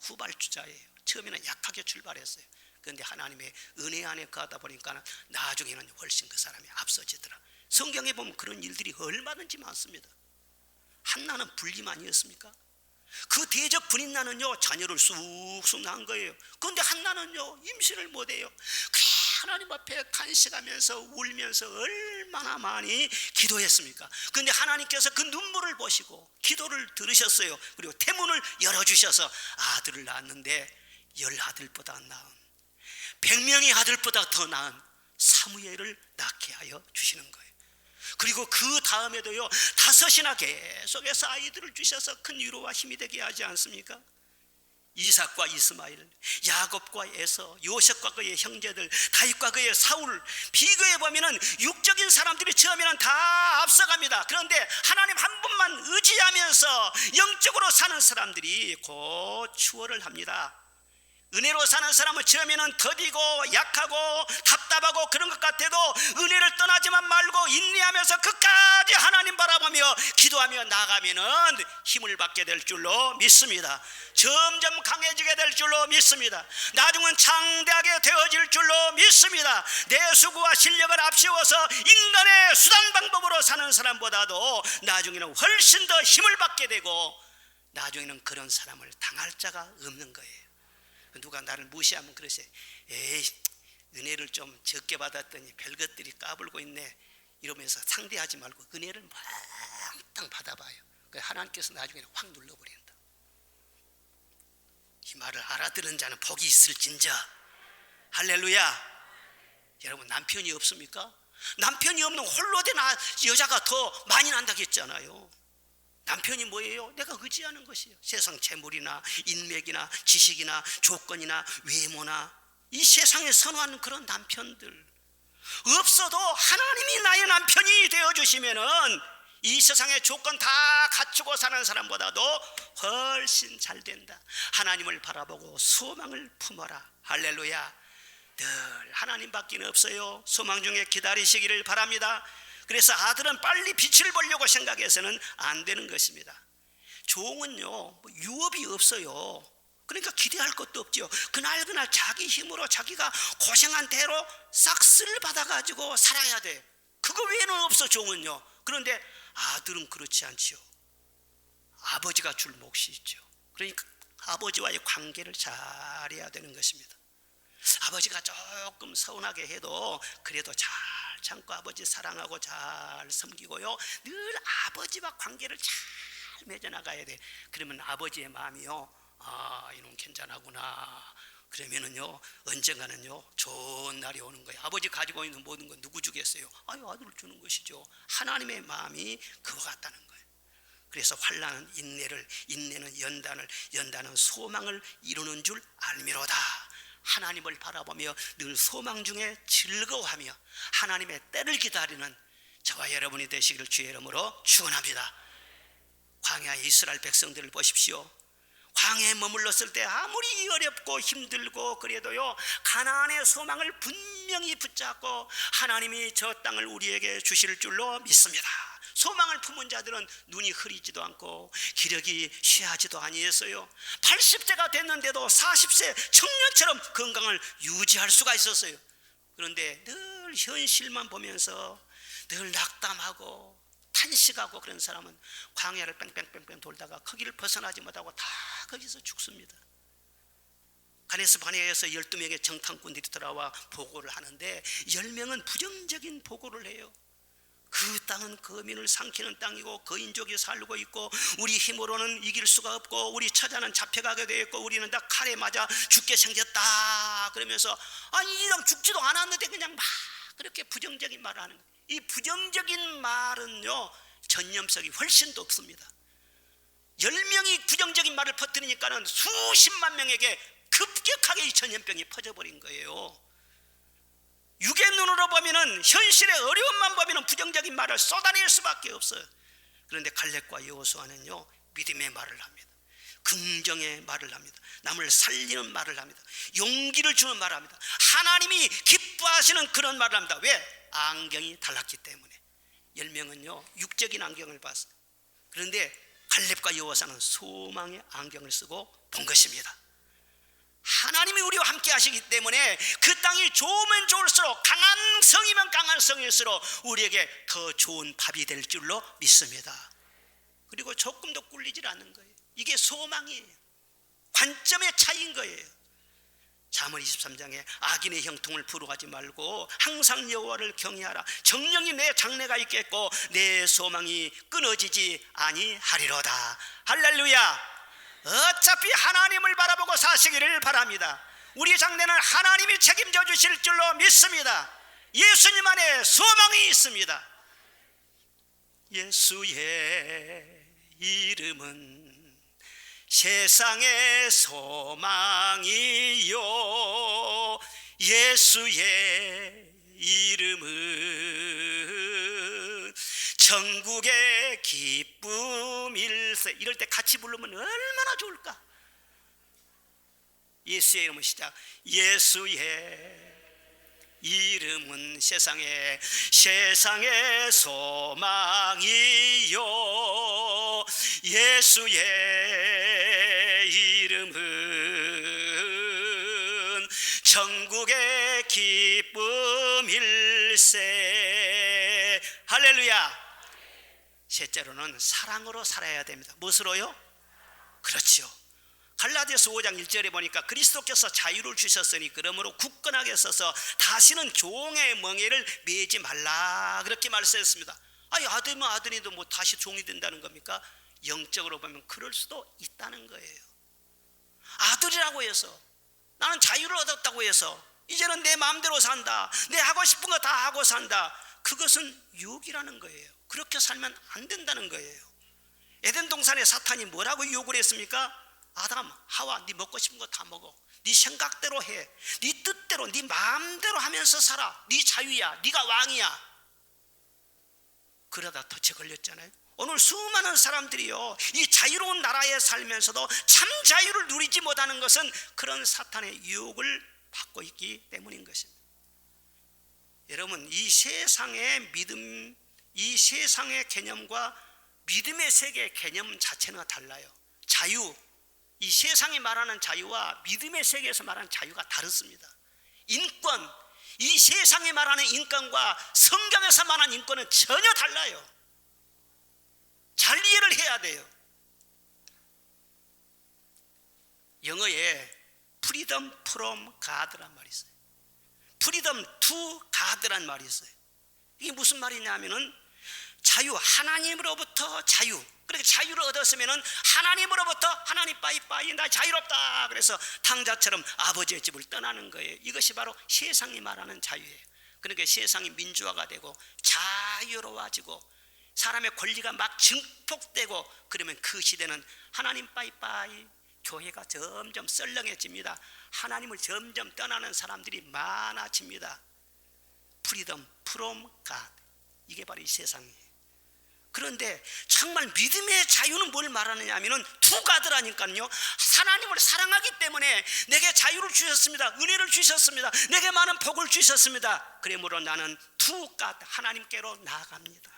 후발주자예요. 처음에는 약하게 출발했어요. 그런데 하나님의 은혜 안에 가다 보니까 나중에는 훨씬 그 사람이 앞서지더라. 성경에 보면 그런 일들이 얼마든지 많습니다. 한나는 불임 아니었습니까? 그 대적 분인나는요 자녀를 쑥쑥 낳은 거예요. 그런데 한나는요 임신을 못해요. 그래 하나님 앞에 간식하면서 울면서 얼마나 많이 기도했습니까? 그런데 하나님께서 그 눈물을 보시고 기도를 들으셨어요. 그리고 태문을 열어주셔서 아들을 낳았는데 10아들보다 나은 100명의 아들보다 더 나은 사무엘을 낳게 하여 주시는 거예요. 그리고 그 다음에도요 5이나 계속해서 아이들을 주셔서 큰 위로와 힘이 되게 하지 않습니까? 이삭과 이스마엘, 야곱과 에서, 요셉과 그의 형제들, 다윗과 그의 사울, 비교해 보면은 육적인 사람들이 처음에는 다 앞서갑니다. 그런데 하나님 한 분만 의지하면서 영적으로 사는 사람들이 곧 추월을 합니다. 은혜로 사는 사람은 처음에는 더디고 약하고 답답하고 그런 것 같아도 은혜를 떠나지만 말고 인내하면서 끝까지 하나님 바라보며 기도하며 나가면은 힘을 받게 될 줄로 믿습니다. 점점 강해지게 될 줄로 믿습니다. 나중은 장대하게 되어질 줄로 믿습니다. 내 수고와 실력을 앞세워서 인간의 수단 방법으로 사는 사람보다도 나중에는 훨씬 더 힘을 받게 되고 나중에는 그런 사람을 당할 자가 없는 거예요. 누가 나를 무시하면 그러세요. 에이 은혜를 좀 적게 받았더니 별것들이 까불고 있네 이러면서 상대하지 말고 은혜를 몽땅 받아봐요. 하나님께서 나중에는 확 눌러버린다. 이 말을 알아들은 자는 복이 있을진저. 할렐루야. 여러분 남편이 없습니까? 남편이 없는 홀로 된 여자가 더 많이 난다고 했잖아요. 남편이 뭐예요? 내가 의지하는 것이에요. 세상 재물이나 인맥이나 지식이나 조건이나 외모나 이 세상에 선호하는 그런 남편들 없어도 하나님이 나의 남편이 되어주시면은 이 세상의 조건 다 갖추고 사는 사람보다도 훨씬 잘 된다. 하나님을 바라보고 소망을 품어라. 할렐루야. 늘 하나님 밖에는 없어요. 소망 중에 기다리시기를 바랍니다. 그래서 아들은 빨리 빛을 보려고 생각해서는 안 되는 것입니다. 종은요 유업이 없어요. 그러니까 기대할 것도 없죠. 그날 자기 힘으로 자기가 고생한 대로 싹쓸 받아가지고 살아야 돼. 그거 외에는 없어 종은요. 그런데 아들은 그렇지 않지요. 아버지가 줄 몫이 있죠. 그러니까 아버지와의 관계를 잘해야 되는 것입니다. 아버지가 조금 서운하게 해도 그래도 잘 참고 아버지 사랑하고 잘 섬기고요 늘 아버지와 관계를 잘 맺어나가야 돼. 그러면 아버지의 마음이요 이놈 괜찮하구나. 그러면은요 언젠가는요 좋은 날이 오는 거예요. 아버지 가지고 있는 모든 건 누구 주겠어요? 아유 아들을 주는 것이죠. 하나님의 마음이 그와 같다는 거예요. 그래서 환난은 인내를, 인내는 연단을, 연단은 소망을 이루는 줄 알미로다. 하나님을 바라보며 늘 소망 중에 즐거워하며 하나님의 때를 기다리는 저와 여러분이 되시기를 주의 이름으로 축원합니다. 광야 이스라엘 백성들을 보십시오. 광야에 머물렀을 때 아무리 어렵고 힘들고 그래도요 가나안의 소망을 분명히 붙잡고 하나님이 저 땅을 우리에게 주실 줄로 믿습니다. 소망을 품은 자들은 눈이 흐리지도 않고 기력이 쉬하지도 아니했어요. 80세가 됐는데도 40세 청년처럼 건강을 유지할 수가 있었어요. 그런데 늘 현실만 보면서 늘 낙담하고 탄식하고 그런 사람은 광야를 뺑뺑뺑뺑 돌다가 거기를 벗어나지 못하고 다 거기서 죽습니다. 가네스 바네아에서 12명의 정탐꾼들이 돌아와 보고를 하는데 10명은 부정적인 보고를 해요. 그 땅은 거민을 삼키는 땅이고 거인족이 살고 있고 우리 힘으로는 이길 수가 없고 우리 처자는 잡혀가게 되어 있고 우리는 다 칼에 맞아 죽게 생겼다. 그러면서 아니 이 땅 죽지도 않았는데 그냥 막 그렇게 부정적인 말을 하는 거예요. 이 부정적인 말은요 전염성이 훨씬 높습니다. 10명이 부정적인 말을 퍼뜨리니까는 수십만 명에게 급격하게 이 전염병이 퍼져버린 거예요. 육의 눈으로 보면은, 현실의 어려움만 보면은 부정적인 말을 쏟아낼 수밖에 없어요. 그런데 갈렙과 여호수아는요, 믿음의 말을 합니다. 긍정의 말을 합니다. 남을 살리는 말을 합니다. 용기를 주는 말을 합니다. 하나님이 기뻐하시는 그런 말을 합니다. 왜? 안경이 달랐기 때문에. 10명은요 육적인 안경을 봤어요. 그런데 갈렙과 여호수아는 소망의 안경을 쓰고 본 것입니다. 하나님이 우리와 함께 하시기 때문에 그 땅이 좋으면 좋을수록, 강한 성이면 강한 성일수록 우리에게 더 좋은 밥이 될 줄로 믿습니다. 그리고 조금도 꿀리질 않는 거예요. 이게 소망이에요. 관점의 차이인 거예요. 잠언 23장에 악인의 형통을 부러워하지 말고 항상 여호와를 경외하라. 정령이 내 장래가 있겠고 내 소망이 끊어지지 아니하리로다. 할렐루야. 어차피 하나님을 바라보고 사시기를 바랍니다. 우리 장래는 하나님이 책임져 주실 줄로 믿습니다. 예수님 안에 소망이 있습니다. 예수의 이름은 세상의 소망이요, 예수의 이름은 천국의 기쁨일세. 이럴 때 같이 부르면 얼마나 좋을까. 예수의 이름은 시작. 예수의 이름은 세상의 소망이요, 예수의 이름은 천국의 기쁨일세. 할렐루야. 셋째로는 사랑으로 살아야 됩니다. 무엇으로요? 그렇죠. 갈라디아서 5장 1절에 보니까 그리스도께서 자유를 주셨으니 그러므로 굳건하게 서서 다시는 종의 멍에를 매지 말라, 그렇게 말씀했습니다. 아니, 아들이면 아들이도 뭐 다시 종이 된다는 겁니까? 영적으로 보면 그럴 수도 있다는 거예요. 아들이라고 해서, 나는 자유를 얻었다고 해서 이제는 내 마음대로 산다, 내 하고 싶은 거 다 하고 산다, 그것은 유혹이라는 거예요. 그렇게 살면 안 된다는 거예요. 에덴 동산에 사탄이 뭐라고 유혹을 했습니까? 아담, 하와, 네 먹고 싶은 거 다 먹어. 네 생각대로 해. 네 뜻대로, 네 마음대로 하면서 살아. 네 자유야. 네가 왕이야. 그러다 덫에 걸렸잖아요. 오늘 수많은 사람들이요, 이 자유로운 나라에 살면서도 참 자유를 누리지 못하는 것은 그런 사탄의 유혹을 받고 있기 때문인 것입니다. 여러분, 이 세상의 믿음, 이 세상의 개념과 믿음의 세계의 개념 자체는 달라요. 자유, 이 세상이 말하는 자유와 믿음의 세계에서 말하는 자유가 다릅니다. 인권, 이 세상이 말하는 인권과 성경에서 말하는 인권은 전혀 달라요. 잘 이해를 해야 돼요. 영어에 freedom from God란 말이 있어요. freedom to God란 말이 있어요. 이게 무슨 말이냐면은 자유, 하나님으로부터 자유. 그렇게 자유를 얻었으면은 하나님으로부터 하나님 빠이빠이 나 자유롭다, 그래서 탕자처럼 아버지의 집을 떠나는 거예요. 이것이 바로 세상이 말하는 자유예요. 그러니까 세상이 민주화가 되고 자유로워지고 사람의 권리가 막 증폭되고 그러면 그 시대는 하나님 빠이빠이, 교회가 점점 썰렁해집니다. 하나님을 점점 떠나는 사람들이 많아집니다. 프리덤 프롬 갓, 이게 바로 이 세상이에요. 그런데 정말 믿음의 자유는 뭘 말하느냐 하면은 투가드라니까요. 하나님을 사랑하기 때문에 내게 자유를 주셨습니다. 은혜를 주셨습니다. 내게 많은 복을 주셨습니다. 그러므로 나는 투가드, 하나님께로 나아갑니다.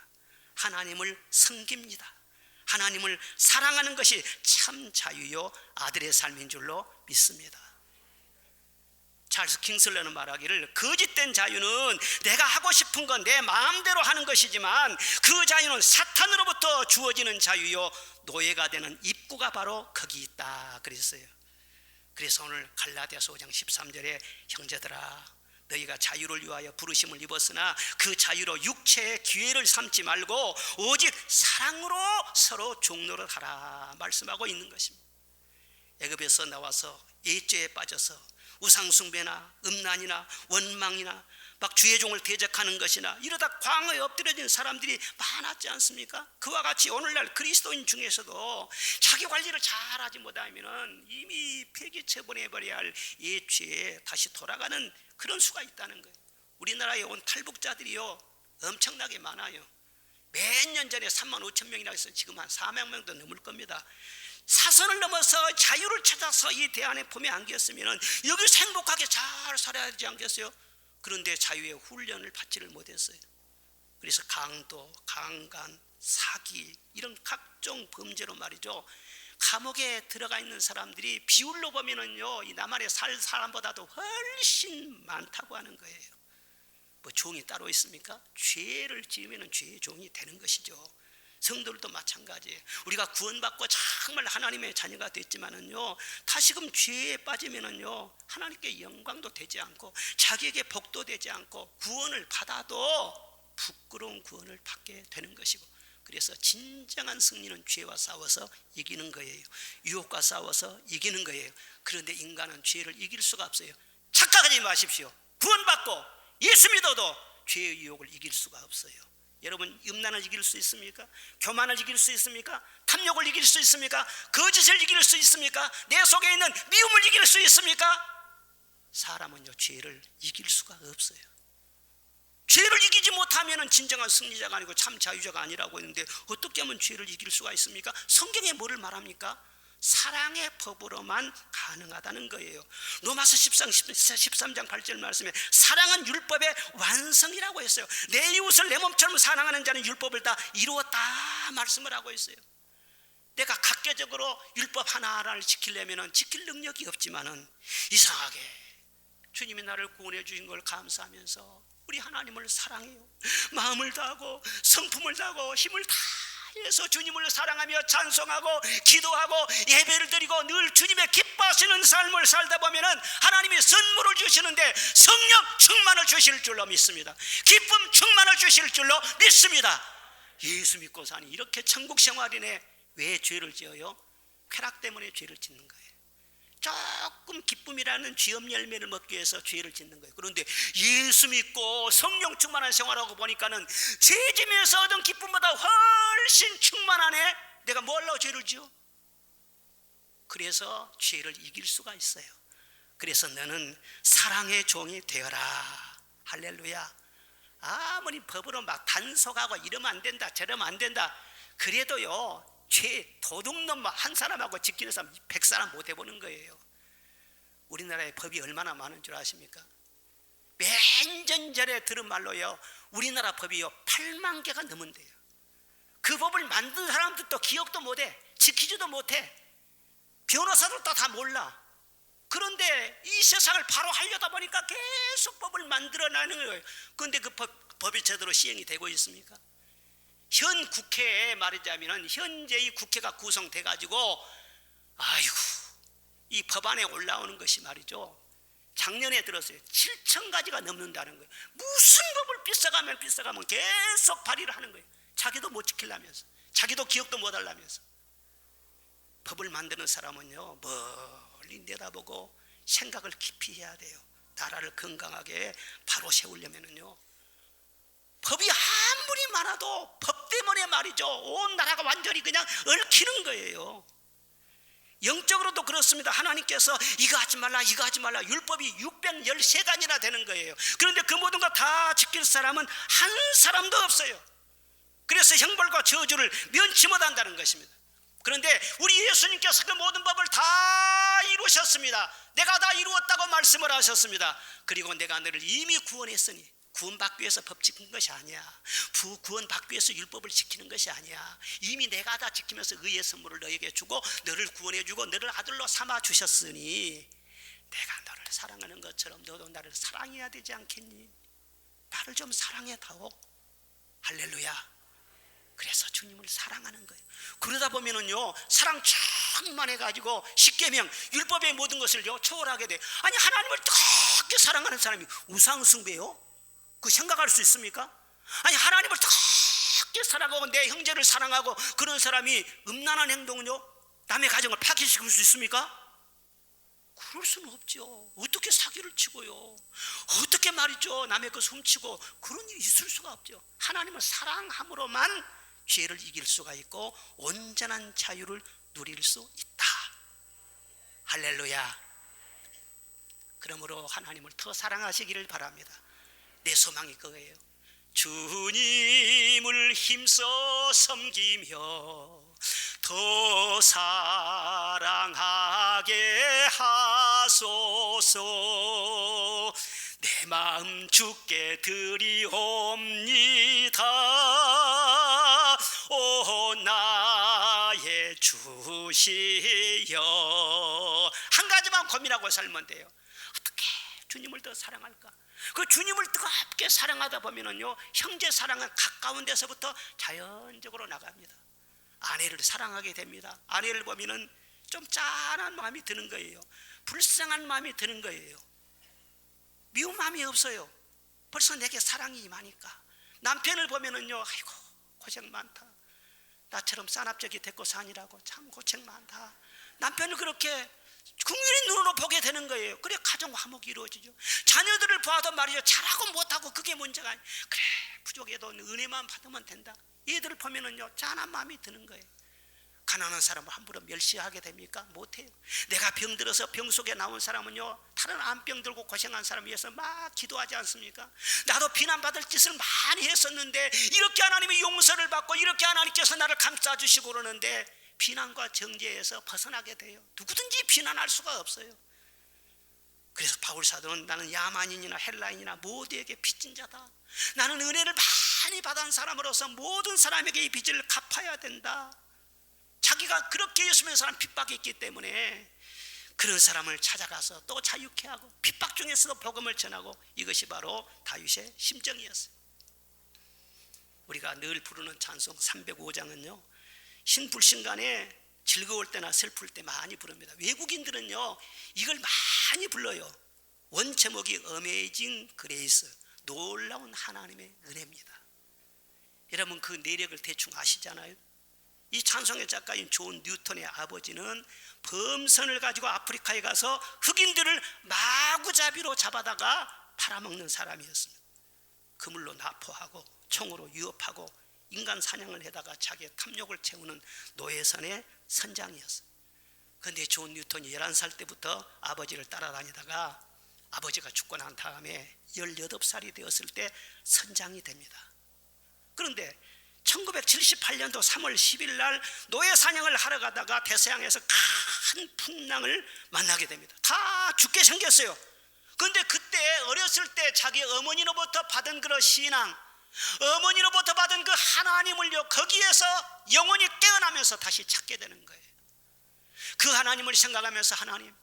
하나님을 섬깁니다. 하나님을 사랑하는 것이 참 자유요, 아들의 삶인 줄로 믿습니다. 찰스 킹슬러는 말하기를, 거짓된 자유는 내가 하고 싶은 건 내 마음대로 하는 것이지만 그 자유는 사탄으로부터 주어지는 자유요, 노예가 되는 입구가 바로 거기 있다 그랬어요. 그래서 오늘 갈라디아서 5장 13절에 형제들아, 너희가 자유를 위하여 부르심을 입었으나 그 자유로 육체의 기회를 삼지 말고 오직 사랑으로 서로 종노릇 하라 말씀하고 있는 것입니다. 애굽에서 나와서 예죄에 빠져서 우상숭배나 음란이나 원망이나 막 주의 종을 대적하는 것이나 이러다 광어에 엎드려진 사람들이 많았지 않습니까? 그와 같이 오늘날 그리스도인 중에서도 자기 관리를 잘하지 못하면 이미 폐기 처분해버려야 할 예죄에 다시 돌아가는 그런 수가 있다는 거예요. 우리나라에 온 탈북자들이요 엄청나게 많아요. 몇 년 전에 3만 5천 명이나 해서 지금 한 4만 명도 넘을 겁니다. 사선을 넘어서 자유를 찾아서 이 대안에 품에 안겼으면 여기서 행복하게 잘 살아야 되지 않겠어요? 그런데 자유의 훈련을 받지를 못했어요. 그래서 강도, 강간, 사기 이런 각종 범죄로 말이죠, 감옥에 들어가 있는 사람들이 비율로 보면은요 이 남한에 살 사람보다도 훨씬 많다고 하는 거예요. 뭐 종이 따로 있습니까? 죄를 지으면 죄의 종이 되는 것이죠. 성도들도 마찬가지예요. 우리가 구원받고 정말 하나님의 자녀가 됐지만은요 다시금 죄에 빠지면은요 하나님께 영광도 되지 않고 자기에게 복도 되지 않고 구원을 받아도 부끄러운 구원을 받게 되는 것이고, 그래서 진정한 승리는 죄와 싸워서 이기는 거예요. 유혹과 싸워서 이기는 거예요. 그런데 인간은 죄를 이길 수가 없어요. 착각하지 마십시오. 구원받고 예수 믿어도 죄의 유혹을 이길 수가 없어요. 여러분, 음란을 이길 수 있습니까? 교만을 이길 수 있습니까? 탐욕을 이길 수 있습니까? 거짓을 이길 수 있습니까? 내 속에 있는 미움을 이길 수 있습니까? 사람은요 죄를 이길 수가 없어요. 죄를 이기지 못하면 진정한 승리자가 아니고 참 자유자가 아니라고 했는데 어떻게 하면 죄를 이길 수가 있습니까? 성경에 뭐를 말합니까? 사랑의 법으로만 가능하다는 거예요. 로마서 13장 8절 말씀에 사랑은 율법의 완성이라고 했어요. 내 이웃을 내 몸처럼 사랑하는 자는 율법을 다 이루었다 말씀을 하고 있어요. 내가 각계적으로 율법 하나하나를 지키려면 지킬 능력이 없지만은 이상하게 주님이 나를 구원해 주신 걸 감사하면서 우리 하나님을 사랑해요. 마음을 다하고 성품을 다하고 힘을 다해서 주님을 사랑하며 찬송하고 기도하고 예배를 드리고 늘 주님의 기뻐하시는 삶을 살다 보면은 하나님이 선물을 주시는데 성령 충만을 주실 줄로 믿습니다. 기쁨 충만을 주실 줄로 믿습니다. 예수 믿고 사니 이렇게 천국 생활이네. 왜 죄를 지어요? 쾌락 때문에 죄를 짓는 거예요. 조금 기쁨이라는 죄업 열매를 먹기 위해서 죄를 짓는 거예요. 그런데 예수 믿고 성령 충만한 생활하고 보니까는 죄 지면서 얻은 기쁨보다 훨씬 충만하네. 내가 뭘로 죄를 지어? 그래서 죄를 이길 수가 있어요. 그래서 너는 사랑의 종이 되어라. 할렐루야. 아무리 법으로 막 단속하고 이러면 안 된다 저러면 안 된다 그래도요 죄 도둑놈 한 사람하고 지키는 사람 100사람 못 해보는 거예요. 우리나라에 법이 얼마나 많은 줄 아십니까? 몇 년 전에 들은 말로요 우리나라 법이요 8만 개가 넘은데요. 그 법을 만든 사람들도 기억도 못해, 지키지도 못해, 변호사들도 다 몰라. 그런데 이 세상을 바로 하려다 보니까 계속 법을 만들어내는 거예요. 그런데 그 법이 제대로 시행이 되고 있습니까? 현 국회에 말하자면 현재 이 국회가 구성돼 가지고 아이고 이 법안에 올라오는 것이 말이죠 작년에 들었어요 7천 가지가 넘는다는 거예요. 무슨 법을 빗어가면 계속 발의를 하는 거예요. 자기도 못 지키려면서 자기도 기억도 못 하려면서. 법을 만드는 사람은요 멀리 내다보고 생각을 깊이 해야 돼요. 나라를 건강하게 바로 세우려면은요 법이 아무리 많아도 법 때문에 말이죠 온 나라가 완전히 그냥 얽히는 거예요. 영적으로도 그렇습니다. 하나님께서 이거 하지 말라 이거 하지 말라 율법이 613가지나 되는 거예요. 그런데 그 모든 거 다 지킬 사람은 한 사람도 없어요. 그래서 형벌과 저주를 면치 못한다는 것입니다. 그런데 우리 예수님께서 그 모든 법을 다 이루셨습니다. 내가 다 이루었다고 말씀을 하셨습니다. 그리고 내가 너를 이미 구원했으니 구원받기 위해서 법 지킨 것이 아니야. 구원받기 위해서 율법을 지키는 것이 아니야. 이미 내가 다 지키면서 의의 선물을 너에게 주고 너를 구원해 주고 너를 아들로 삼아 주셨으니 내가 너를 사랑하는 것처럼 너도 나를 사랑해야 되지 않겠니? 나를 좀 사랑해다오. 할렐루야. 그래서 주님을 사랑하는 거예요. 그러다 보면은요 사랑 충만해 가지고 십계명 율법의 모든 것을 초월하게 돼. 아니 하나님을 뜨겁게 사랑하는 사람이 우상숭배요? 그 생각할 수 있습니까? 아니 하나님을 뜨겁게 사랑하고 내 형제를 사랑하고 그런 사람이 음란한 행동은요 남의 가정을 파괴시킬 수 있습니까? 그럴 수는 없죠. 어떻게 사기를 치고요 어떻게 말이죠 남의 것을 훔치고 그런 일이 있을 수가 없죠. 하나님을 사랑함으로만 죄를 이길 수가 있고 온전한 자유를 누릴 수 있다. 할렐루야. 그러므로 하나님을 더 사랑하시기를 바랍니다. 내 소망이 그거예요. 주님을 힘써 섬기며 더 사랑하게 하소서. 내 마음 주께 드리옵니다. 오 나의 주시여. 한 가지만 고민하고 살면 돼요. 어떻게 주님을 더 사랑할까? 그 주님을 뜨겁게 사랑하다 보면은요, 형제 사랑은 가까운 데서부터 자연적으로 나갑니다. 아내를 사랑하게 됩니다. 아내를 보면은 좀 짠한 마음이 드는 거예요. 불쌍한 마음이 드는 거예요. 미운 마음이 없어요. 벌써 내게 사랑이 임하니까. 남편을 보면은요, 아이고 고생 많다. 나처럼 싼압적이 됐고 사니라고 참 고생 많다. 남편을 그렇게 긍휼히 눈으로 보게 되는 거예요. 그래 가정 화목이 이루어지죠. 자녀들을 봐도 말이죠, 잘하고 못하고 그게 문제가 아니에요. 그래 부족해도 은혜만 받으면 된다. 얘들을 보면은요, 짠한 마음이 드는 거예요. 가난한 사람을 함부로 멸시하게 됩니까? 못해요. 내가 병들어서 병 속에 나온 사람은요, 다른 암병 들고 고생한 사람 위해서 막 기도하지 않습니까? 나도 비난받을 짓을 많이 했었는데 이렇게 하나님이 용서를 받고 이렇게 하나님께서 나를 감싸주시고 그러는데 비난과 정죄에서 벗어나게 돼요. 누구든지 비난할 수가 없어요. 그래서 바울 사도는 나는 야만인이나 헬라인이나 모두에게 빚진 자다. 나는 은혜를 많이 받은 사람으로서 모든 사람에게 이 빚을 갚아야 된다. 자기가 그렇게 예수 믿는 사람 핍박했기 때문에 그런 사람을 찾아가서 또 자유케 하고 핍박 중에서도 복음을 전하고, 이것이 바로 다윗의 심정이었어요. 우리가 늘 부르는 찬송 305장은요 신불신간에 즐거울 때나 슬플 때 많이 부릅니다. 외국인들은요 이걸 많이 불러요. 원 제목이 Amazing Grace, 놀라운 하나님의 은혜입니다. 여러분 그 내력을 대충 아시잖아요. 이 찬송의 작가인 존 뉴턴의 아버지는 범선을 가지고 아프리카에 가서 흑인들을 마구잡이로 잡아다가 팔아먹는 사람이었습니다. 그물로 납포하고 총으로 위협하고 인간 사냥을 해다가 자기의 탐욕을 채우는 노예선의 선장이었어요. 그런데 존 뉴턴이 11살 때부터 아버지를 따라다니다가 아버지가 죽고 난 다음에 18살이 되었을 때 선장이 됩니다. 그런데 1978년도 3월 10일 날 노예 사냥을 하러 가다가 대서양에서 큰 풍랑을 만나게 됩니다. 다 죽게 생겼어요. 그런데 그때 어렸을 때 자기 어머니로부터 받은 그런 신앙, 어머니로부터 받은 그 하나님을요, 거기에서 영혼이 깨어나면서 다시 찾게 되는 거예요. 그 하나님을 생각하면서, 하나님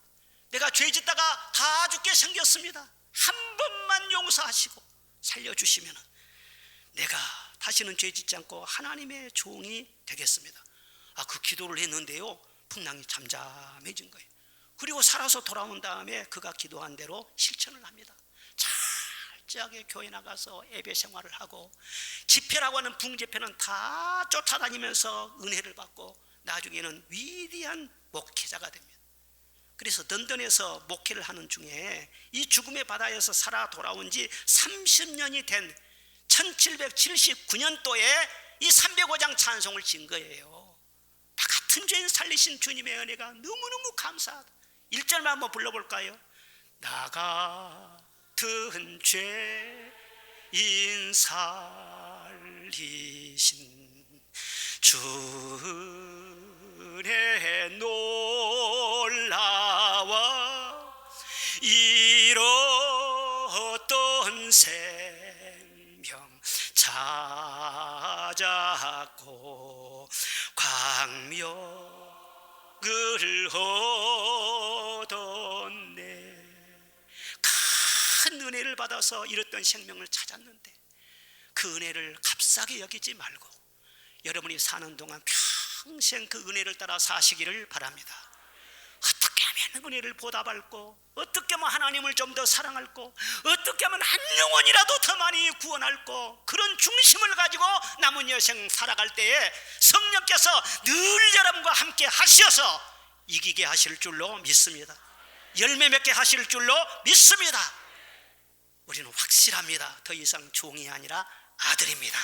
내가 죄 짓다가 다 죽게 생겼습니다. 한 번만 용서하시고 살려주시면 내가 다시는 죄 짓지 않고 하나님의 종이 되겠습니다. 그 기도를 했는데요, 풍랑이 잠잠해진 거예요. 그리고 살아서 돌아온 다음에 그가 기도한 대로 실천을 합니다. 철저하게 교회 나가서 예배 생활을 하고 집회라고 하는 붕집회는 다 쫓아다니면서 은혜를 받고 나중에는 위대한 목회자가 됩니다. 그래서 런던에서 목회를 하는 중에 이 죽음의 바다에서 살아 돌아온 지 30년이 된 1779년도에 이 305장 찬송을 진 거예요. 나 같은 죄인 살리신 주님의 은혜가 너무너무 감사하다. 1절만 한번 불러볼까요? 나 같은 죄인 살리신 주의 놀라와 잃었던 생명 찾았고 광명을 얻었네. 큰 은혜를 받아서 잃었던 생명을 찾았는데 그 은혜를 값싸게 여기지 말고 여러분이 사는 동안 평생 그 은혜를 따라 사시기를 바랍니다. 어떻게 하면 은혜를 보답할고, 어떻게 하면 하나님을 좀 더 사랑할고, 어떻게 하면 한 영혼이라도 더 많이 구원할고, 그런 중심을 가지고 남은 여생 살아갈 때에 성령께서 늘 여러분과 함께 하셔서 이기게 하실 줄로 믿습니다. 열매 맺게 하실 줄로 믿습니다. 우리는 확실합니다. 더 이상 종이 아니라 아들입니다.